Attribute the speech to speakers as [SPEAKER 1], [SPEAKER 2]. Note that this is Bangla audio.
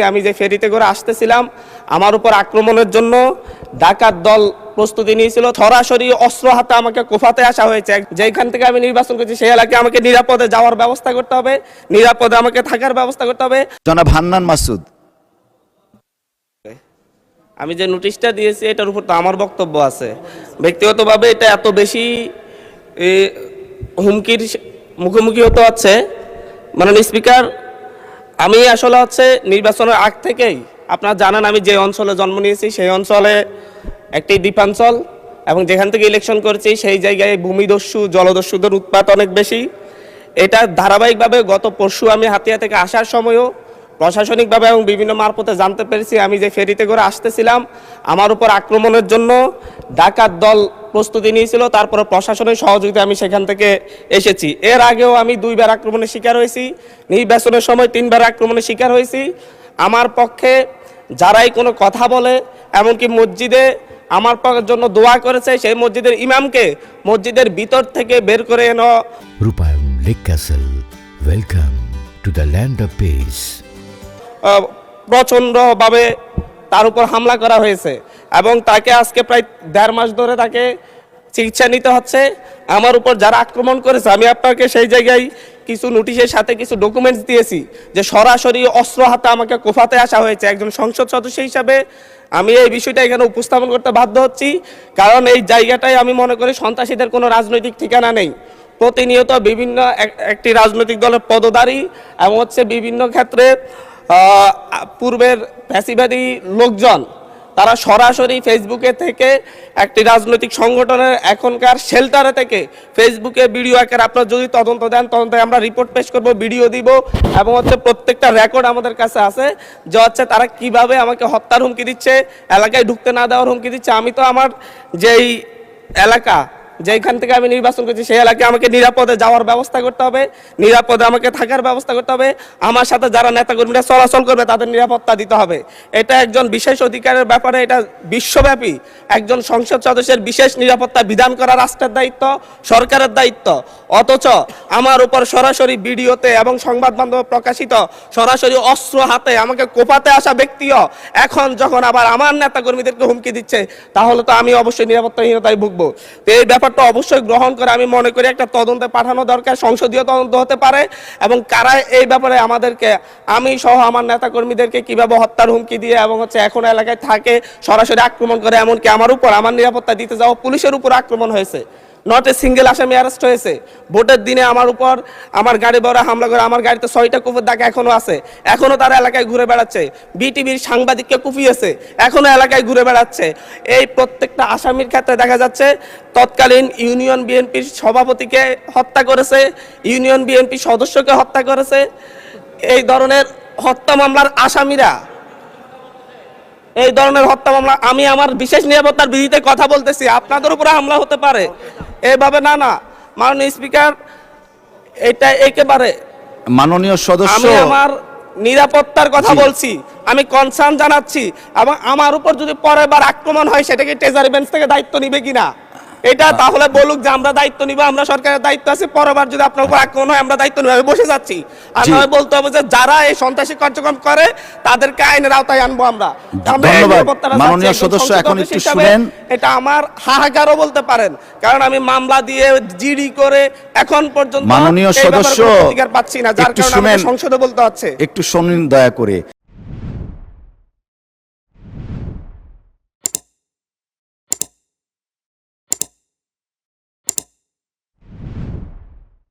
[SPEAKER 1] আমি যে ফেরিতে করে আসতেছিলাম আমার উপর আক্রমণের জন্য ডাকাত দল প্রস্তুতি নিয়েছিল। সরাসরি অস্ত্র হাতে আমাকে কোফাতে আসা হয়েছে। যেখান থেকে আমি নির্বাচন করছি সেই এলাকায় আমাকে নিরাপদে যাওয়ার ব্যবস্থা করতে হবে, নিরাপদে আমাকে থাকার ব্যবস্থা করতে হবে।
[SPEAKER 2] জনাব হান্নান মাসুদ,
[SPEAKER 1] আমি যে নোটিশটা দিয়েছি এটার উপর তো আমার বক্তব্য আছে। ব্যক্তিগতভাবে এটা এত বেশি হুমকির মুখোমুখি হতে হচ্ছে। মাননীয় স্পিকার, আমি আসলে নির্বাচনের আগ থেকেই আপনারা জানেন আমি যে অঞ্চলে জন্ম নিয়েছি সেই অঞ্চলে একটি দ্বীপাঞ্চল এবং যেখান থেকে ইলেকশন করেছি সেই জায়গায় ভূমিদস্যু জলদস্যুদের উৎপাত অনেক বেশি। এটা ধারাবাহিকভাবে গত পরশু আমি হাতিয়া থেকে আসার সময়ও প্রশাসনিকভাবে এবং বিভিন্ন মারফতে জানতে পেরেছি আমি যে ফেরিতে করে আসতেছিলাম আমার উপর আক্রমণের জন্য ডাকাত দল প্রস্তুতি নিয়েছিল। তারপরে প্রশাসনের সহযোগিতা আমি সেখান থেকে এসেছি। এর আগেও আমি 2 বার আক্রমণের শিকার হয়েছি, নির্বাচনের সময় 3 বার আক্রমণের শিকার হয়েছি। আমার পক্ষে যারাই কোনো কথা বলে, এমনকি মসজিদে আমার জন্য দোয়া করেছে, সেই মসজিদের ইমামকে মসজিদের ভিতর থেকে বের করে এনে
[SPEAKER 3] রূপায়ণ lake castle, welcome to the land of piece.
[SPEAKER 1] প্রচণ্ডভাবে তার উপর হামলা করা হয়েছে এবং তাকে আজকে প্রায় 1.5 মাস ধরে তাকে চিকিৎসা নিতে হচ্ছে। আমার উপর যারা আক্রমণ করেছে আমি আপনাকে সেই জায়গায় কিছু নোটিশের সাথে কিছু ডকুমেন্টস দিয়েছি যে সরাসরি অস্ত্র হাতে আমাকে কোফাতে আসা হয়েছে। একজন সংসদ সদস্য হিসাবে আমি এই বিষয়টা এখানে উপস্থাপন করতে বাধ্য হচ্ছি, কারণ এই জায়গাটায় আমি মনে করি সন্ত্রাসীদের কোনো রাজনৈতিক ঠিকানা নেই। প্রতিনিয়ত বিভিন্ন একটি রাজনৈতিক দলের পদধারী এবং বিভিন্ন ক্ষেত্রে পূর্বের ফ্যাসিবাদী লোকজন তারা সরাসরি ফেসবুকে থেকে একটি রাজনৈতিক সংগঠনের এখনকার শেল্টারে থেকে ফেসবুকে ভিডিও আকারে আপনারা যদি তদন্ত দেন তদন্তে আমরা রিপোর্ট পেশ করব, ভিডিও দিব এবং প্রত্যেকটা রেকর্ড আমাদের কাছে আছে যে তারা কিভাবে আমাকে হত্যার হুমকি দিচ্ছে, এলাকায় ঢুকতে না দেওয়ার হুমকি দিচ্ছে। আমি তো আমার যেই এলাকা যেখান থেকে আমি নির্বাচন করছি সেই এলাকায় আমাকে নিরাপদে যাওয়ার ব্যবস্থা করতে হবে, নিরাপদে আমাকে থাকার ব্যবস্থা করতে হবে। আমার সাথে যারা নেতাকর্মীরা চলাচল করবে তাদের নিরাপত্তা দিতে হবে। এটা একজন বিশেষ অধিকারের ব্যাপারে, এটা বিশ্বব্যাপী একজন সংসদ সদস্যের বিশেষ নিরাপত্তা বিধান করা রাষ্ট্রের দায়িত্ব, সরকারের দায়িত্ব। অথচ আমার উপর সরাসরি ভিডিওতে এবং সংবাদ মাধ্যমে প্রকাশিত সরাসরি অস্ত্র হাতে আমাকে কোপাতে আসা ব্যক্তিও এখন যখন আবার আমার নেতাকর্মীদেরকে হুমকি দিচ্ছে, তাহলে তো আমি অবশ্যই নিরাপত্তাহীনতায় ভুগবো। তো এই ব্যাপারটা অবশ্যই গ্রহণ করে আমি মনে করি একটা তদন্তে পাঠানো দরকার, সংসদীয় তদন্ত হতে পারে এবং কারা এই ব্যাপারে আমাদেরকে, আমি সহ আমার নেতাকর্মীদেরকে কিভাবে হত্যার হুমকি দিয়ে এবং এখন এলাকায় থাকে সরাসরি আক্রমণ করে, এমনকি আমার উপর আমার নিরাপত্তা দিতে যাওয়া পুলিশের উপর আক্রমণ হয়েছে। নট এ সিঙ্গেল আসামি অ্যারেস্ট হয়েছে। ভোটের দিনে আমার উপর আমার গাড়ি বড় হামলা করে, আমার গাড়িতে 6টা কুপির দাগ এখনো আছে, এখনো তারা এলাকায় ঘুরে বেড়াচ্ছে। বিটিভির সাংবাদিককে কুপিয়েছে, এখনো এলাকায় ঘুরে বেড়াচ্ছে। এই প্রত্যেকটা আসামির ক্ষেত্রে দেখা যাচ্ছে তৎকালীন ইউনিয়ন বিএনপির সভাপতিকে হত্যা করেছে, ইউনিয়ন বিএনপি সদস্যকে হত্যা করেছে। এই ধরনের হত্যা মামলার আসামিরা, এই ধরনের হত্যা মামলা, আমি আমার বিশেষ নিরাপত্তার বিধিতে কথা বলতেছি, আপনাদের উপরে হামলা হতে পারে এভাবে না। মাননীয় স্পিকার, এটা একেবারে
[SPEAKER 2] মাননীয় সদস্য,
[SPEAKER 1] আমি আমার নিরাপত্তার কথা বলছি, আমি কনসার্ন জানাচ্ছি এবং আমার উপর যদি পরের বার আক্রমণ হয় সেটাকে ট্রেজারি বেঞ্চ থেকে দায়িত্ব নিবে কিনা এটা তাহলে বলুক যে আমরা দায়িত্ব নিব, আমরা সরকারের দায়িত্ব আছে। পরেরবার যদি আপনার উপর আক্রমণ হয় আমরা দায়িত্ব নিব, আমি বসে যাচ্ছি। আর নয় বলতে হবে যে যারা এই সন্ত্রাসী কার্যক্রম করে তাদেরকে আইনের আওতায় আনবো আমরা।
[SPEAKER 2] মাননীয় সদস্য, এখন একটু শুনেন।
[SPEAKER 1] এটা আমার হাহাকারও বলতে পারেন, কারণ আমি মামলা দিয়ে জিডি করে এখন পর্যন্ত
[SPEAKER 2] মাননীয় সদস্য
[SPEAKER 1] অধিকার পাচ্ছি না, যার কারণে সংসদে বলতে হচ্ছে।
[SPEAKER 2] একটু শুনুন দয়া করে।